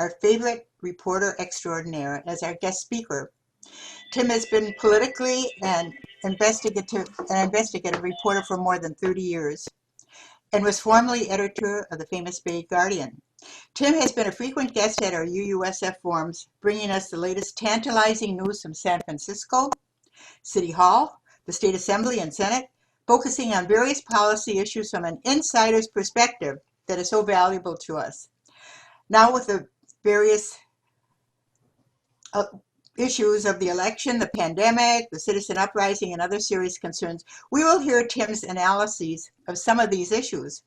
our favorite reporter extraordinaire, as our guest speaker. Tim has been politically and investigative reporter for more than 30 years and was formerly editor of the famous Bay Guardian. Tim has been a frequent guest at our UUSF forums, bringing us the latest tantalizing news from San Francisco, City Hall, the State Assembly and Senate, focusing on various policy issues from an insider's perspective that is so valuable to us. Now with the various issues of the election, the pandemic, the citizen uprising, and other serious concerns, we will hear Tim's analyses of some of these issues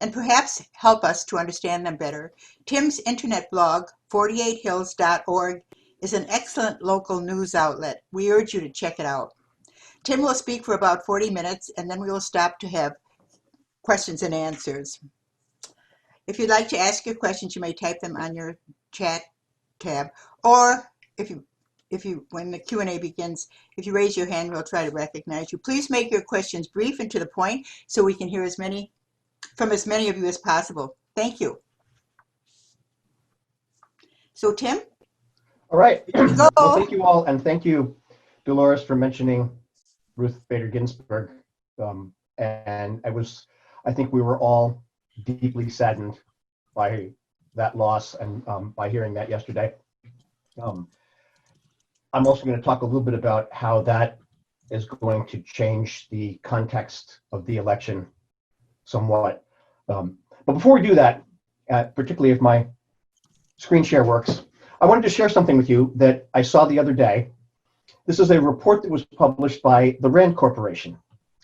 and perhaps help us to understand them better. Tim's internet blog, 48hills.org, is an excellent local news outlet. We urge you to check it out. Tim will speak for about 40 minutes, and then we will stop to have questions and answers. If you'd like to ask your questions, you may type them on your chat tab, or when the Q&A begins, if you raise your hand, we'll try to recognize you. Please make your questions brief and to the point so we can hear from as many of you as possible. Thank you. So, Tim? All right. Here we go. Well, thank you all, and thank you, Dolores, for mentioning Ruth Bader Ginsburg. And I think we were all deeply saddened by that loss and by hearing that yesterday. I'm also going to talk a little bit about how that is going to change the context of the election somewhat. But before we do that, particularly if my screen share works, I wanted to share something with you that I saw the other day. This is a report that was published by the Rand Corporation.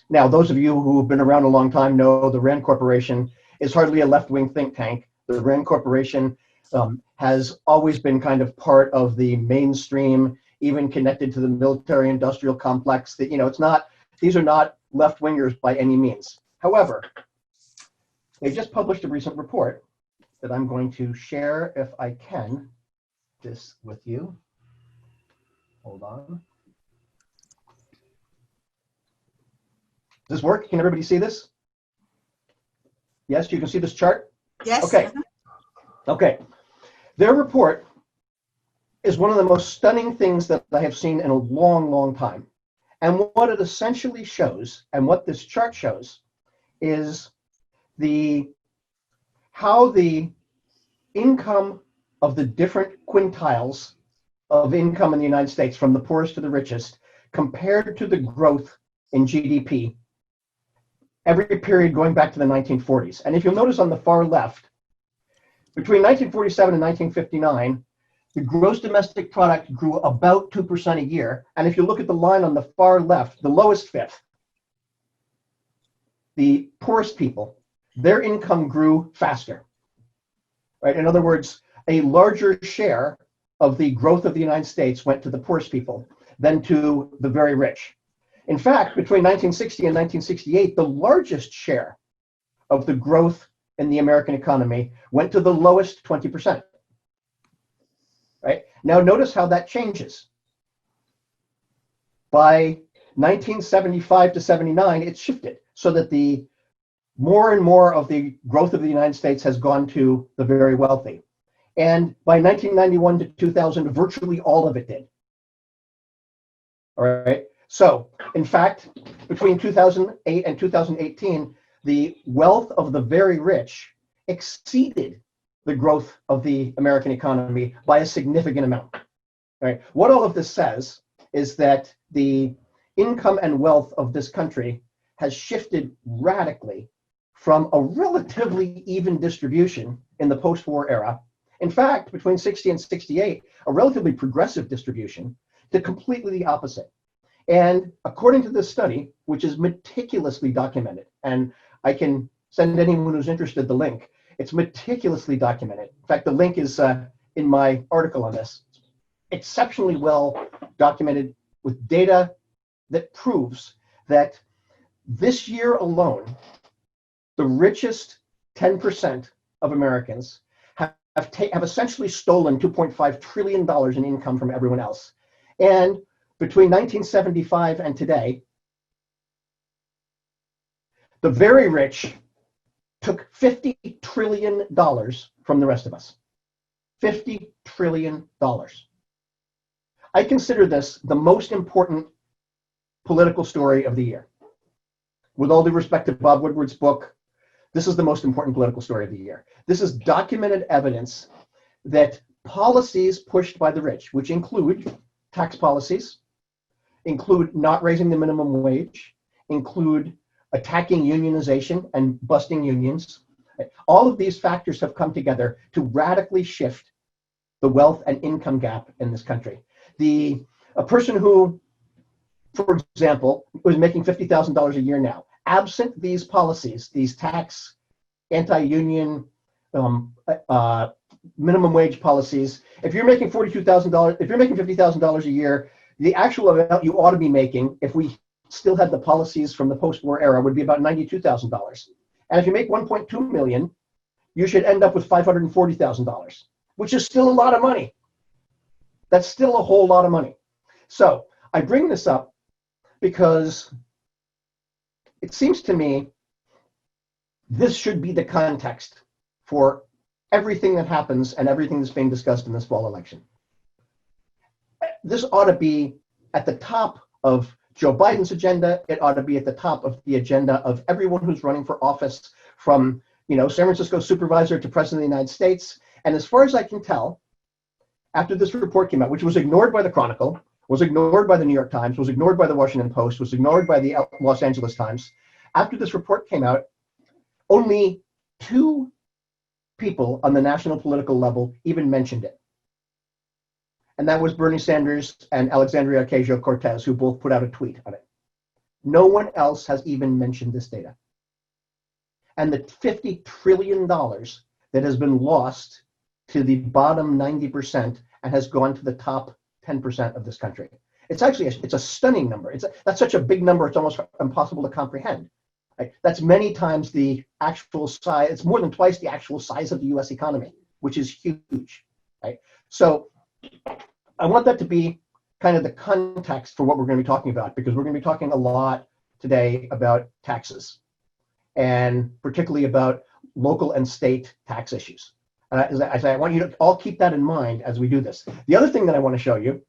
Now, those of you who have been around a long time know the Rand Corporation is hardly a left-wing think tank. The Rand Corporation has always been kind of part of the mainstream, even connected to the military-industrial complex. That, you know, these are not left-wingers by any means. However, they just published a recent report that I'm going to share, if I can, this with you. Hold on. Does this work? Can everybody see this? Yes, you can see this chart? Yes. Okay. Okay. Their report is one of the most stunning things that I have seen in a long, long time. And what it essentially shows, and what this chart shows, is how the income of the different quintiles of income in the United States, from the poorest to the richest, compared to the growth in GDP, every period going back to the 1940s. And if you'll notice on the far left, between 1947 and 1959, the gross domestic product grew about 2% a year. And if you look at the line on the far left, the lowest fifth, the poorest people, their income grew faster. Right? In other words, a larger share of the growth of the United States went to the poorest people than to the very rich. In fact, between 1960 and 1968, the largest share of the growth in the American economy went to the lowest 20%. Right? Now notice how that changes. By 1975 to 79, it's shifted so that the more and more of the growth of the United States has gone to the very wealthy. And by 1991 to 2000, virtually all of it did. All right. So, in fact, between 2008 and 2018, the wealth of the very rich exceeded the growth of the American economy by a significant amount. All right. What all of this says is that the income and wealth of this country has shifted radically from a relatively even distribution in the post-war era. In fact, between 60 and 68, a relatively progressive distribution, to completely the opposite. And according to this study, which is meticulously documented, and I can send anyone who's interested the link, it's meticulously documented. In fact, the link is in my article on this. Exceptionally well documented with data that proves that this year alone, the richest 10% of Americans have essentially stolen $2.5 trillion in income from everyone else. And between 1975 and today, the very rich took $50 trillion from the rest of us. $50 trillion. I consider this the most important political story of the year. With all due respect to Bob Woodward's book, this is the most important political story of the year. This is documented evidence that policies pushed by the rich, which include tax policies, include not raising the minimum wage, include attacking unionization and busting unions. All of these factors have come together to radically shift the wealth and income gap in this country. A person who, for example, was making $50,000 a year now, absent these policies, these tax, anti-union, minimum wage policies, if you're making $42,000, if you're making $50,000 a year, the actual amount you ought to be making, if we still had the policies from the post-war era, would be about $92,000. And if you make 1.2 million, you should end up with $540,000, which is still a lot of money. That's still a whole lot of money. So I bring this up because it seems to me this should be the context for everything that happens and everything that's being discussed in this fall election. This ought to be at the top of Joe Biden's agenda. It ought to be at the top of the agenda of everyone who's running for office, from San Francisco supervisor to president of the United States. And as far as I can tell, after this report came out, which was ignored by the Chronicle, was ignored by the New York Times, was ignored by the Washington Post, was ignored by the Los Angeles Times, after this report came out, only 2 people on the national political level even mentioned it. And that was Bernie Sanders and Alexandria Ocasio-Cortez, who both put out a tweet on it. No one else has even mentioned this data. And the $50 trillion that has been lost to the bottom 90% and has gone to the top 10% of this country. It's actually it's a stunning number. That's such a big number, it's almost impossible to comprehend. Right? That's many times the actual size. It's more than twice the actual size of the U.S. economy, which is huge. Right? So I want that to be kind of the context for what we're going to be talking about, because we're going to be talking a lot today about taxes, and particularly about local and state tax issues. And as I say, I want you to all keep that in mind as we do this. The other thing that I want to show you,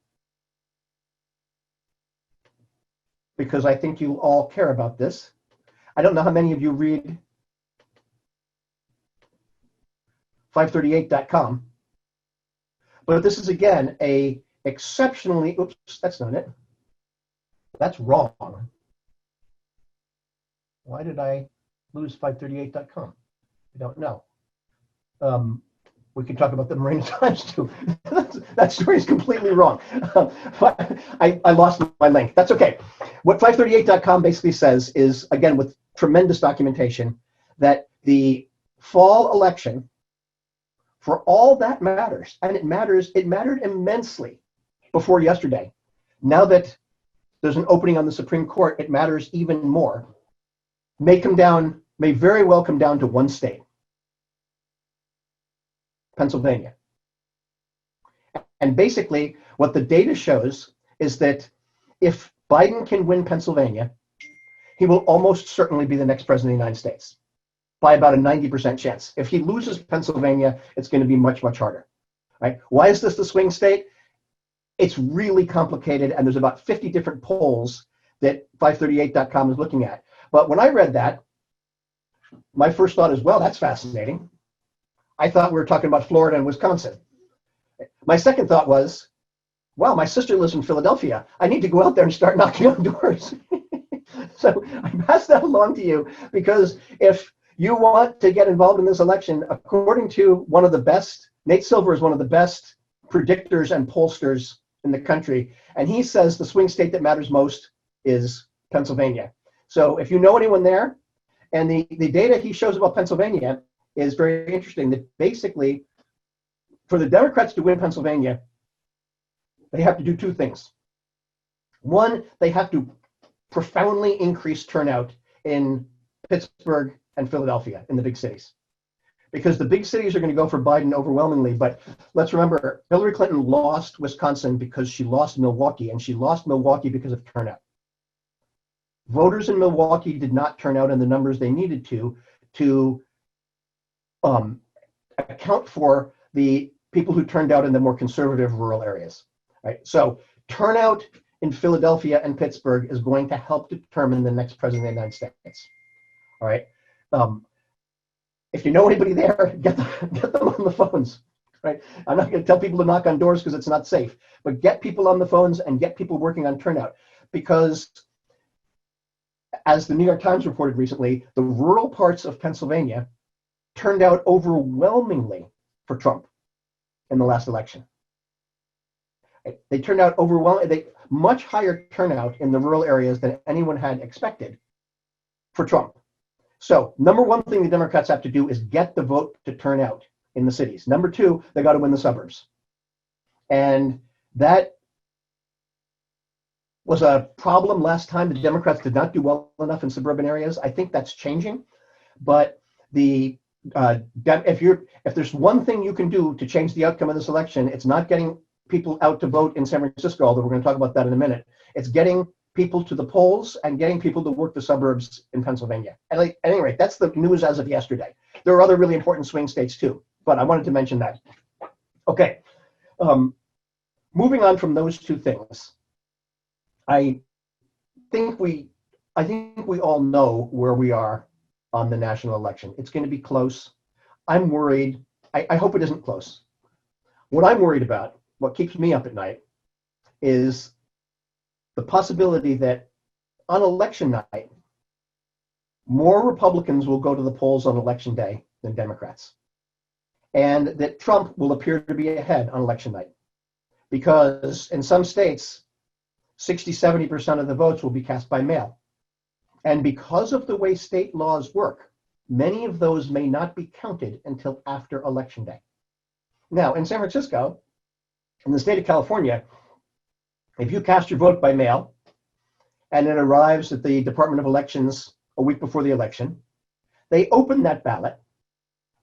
because I think you all care about this, I don't know how many of you read 538.com, but this is, again, a exceptionally, oops, that's not it. That's wrong. Why did I lose 538.com? I don't know. We can talk about the Marine Times too. That story is completely wrong. I lost my link. That's okay. What 538.com basically says is, again, with tremendous documentation, that the fall election, for all that matters, and it mattered immensely before yesterday. Now that there's an opening on the Supreme Court, it matters even more. May very well come down to one state, Pennsylvania. And basically, what the data shows is that if Biden can win Pennsylvania, he will almost certainly be the next president of the United States by about a 90% chance. If he loses Pennsylvania, it's going to be much, much harder. Right? Why is this the swing state? It's really complicated, and there's about 50 different polls that 538.com is looking at. But when I read that, my first thought is, well, that's fascinating. I thought we were talking about Florida and Wisconsin. My second thought was, wow, my sister lives in Philadelphia. I need to go out there and start knocking on doors. So I pass that along to you, because if you want to get involved in this election, according to one of the best, Nate Silver is one of the best predictors and pollsters in the country, and he says the swing state that matters most is Pennsylvania. So if you know anyone there, and the data he shows about Pennsylvania is very interesting, that basically for the Democrats to win Pennsylvania, they have to do 2 things. One, they have to profoundly increase turnout in Pittsburgh and Philadelphia, in the big cities, because the big cities are going to go for Biden overwhelmingly. But let's remember, Hillary Clinton lost Wisconsin because she lost Milwaukee, and she lost Milwaukee because of turnout. Voters in Milwaukee did not turn out in the numbers they needed to account for the people who turned out in the more conservative rural areas, right? So turnout in Philadelphia and Pittsburgh is going to help determine the next president of the United States, all right? If you know anybody there, get them on the phones, right? I'm not going to tell people to knock on doors because it's not safe, but get people on the phones and get people working on turnout, because as the New York Times reported recently, the rural parts of Pennsylvania turned out overwhelmingly for Trump in the last election. They turned out overwhelmingly, much higher turnout in the rural areas than anyone had expected for Trump. So number one thing the Democrats have to do is get the vote to turn out in the cities. Number two, they got to win the suburbs. And that was a problem last time. The Democrats did not do well enough in suburban areas. I think that's changing. But if there's one thing you can do to change the outcome of this election, it's not getting people out to vote in San Francisco, although we're going to talk about that in a minute. It's getting people to the polls and getting people to work the suburbs in Pennsylvania. And at any rate, that's the news as of yesterday. There are other really important swing states too, but I wanted to mention that. Okay, moving on from those two things, I think we all know where we are on the national election. It's going to be close. I'm worried. I hope it isn't close. What I'm worried about, what keeps me up at night, is the possibility that on election night, more Republicans will go to the polls on election day than Democrats, and that Trump will appear to be ahead on election night, because in some states, 60-70% of the votes will be cast by mail. And because of the way state laws work, many of those may not be counted until after election day. Now, in San Francisco, in the state of California, if you cast your vote by mail and it arrives at the Department of Elections a week before the election, they open that ballot,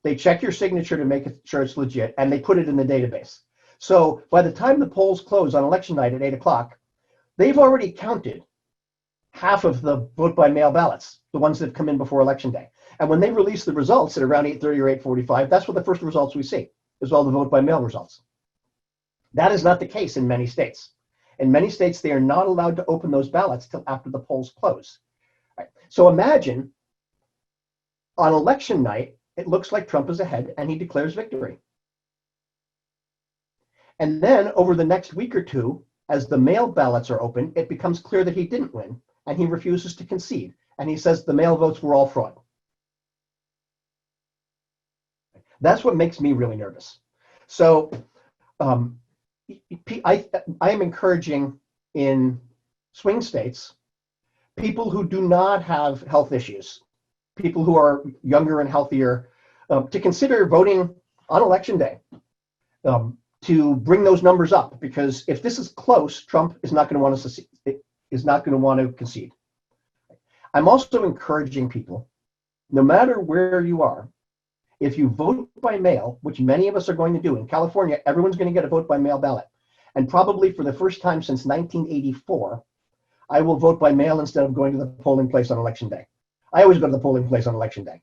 they check your signature to make sure it's legit, and they put it in the database. So by the time the polls close on election night at 8 o'clock, they've already counted half of the vote by mail ballots, the ones that come in before election day. And when they release the results at around 8:30 or 8:45, that's what the first results we see, is all the vote by mail results. That is not the case in many states. In many states, they are not allowed to open those ballots till after the polls close. Right. So imagine on election night, it looks like Trump is ahead and he declares victory. And then over the next week or two, as the mail ballots are open, it becomes clear that he didn't win and he refuses to concede. And he says the mail votes were all fraud. That's what makes me really nervous. So I am encouraging in swing states, people who do not have health issues, people who are younger and healthier, to consider voting on election day, to bring those numbers up, because if this is close, Trump is not going to want to concede. I'm also encouraging people, no matter where you are, if you vote by mail, which many of us are going to do, in California, everyone's going to get a vote by mail ballot. And probably for the first time since 1984, I will vote by mail instead of going to the polling place on election day. I always go to the polling place on election day.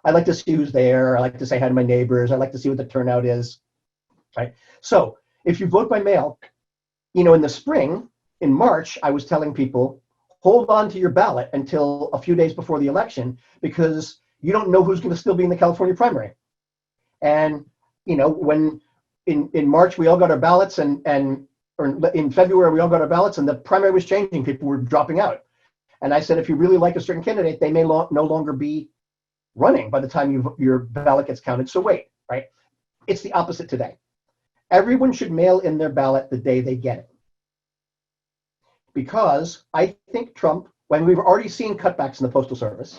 I like to see who's there. I like to say hi to my neighbors. I like to see what the turnout is. Right? So if you vote by mail, in the spring, in March, I was telling people, hold on to your ballot until a few days before the election, because you don't know who's going to still be in the California primary. And, when in March, we all got our ballots or in February, we all got our ballots and the primary was changing. People were dropping out. And I said, if you really like a certain candidate, they may no longer be running by the time your ballot gets counted. So wait, right? It's the opposite today. Everyone should mail in their ballot the day they get it. Because I think Trump, when we've already seen cutbacks in the Postal Service,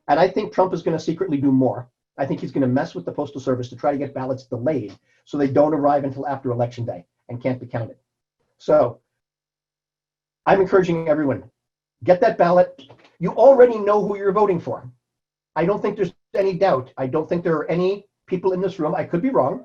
and I think Trump is going to secretly do more. I think he's going to mess with the Postal Service to try to get ballots delayed so they don't arrive until after Election Day and can't be counted. So I'm encouraging everyone, get that ballot. You already know who you're voting for. I don't think there's any doubt. I don't think there are any people in this room, I could be wrong,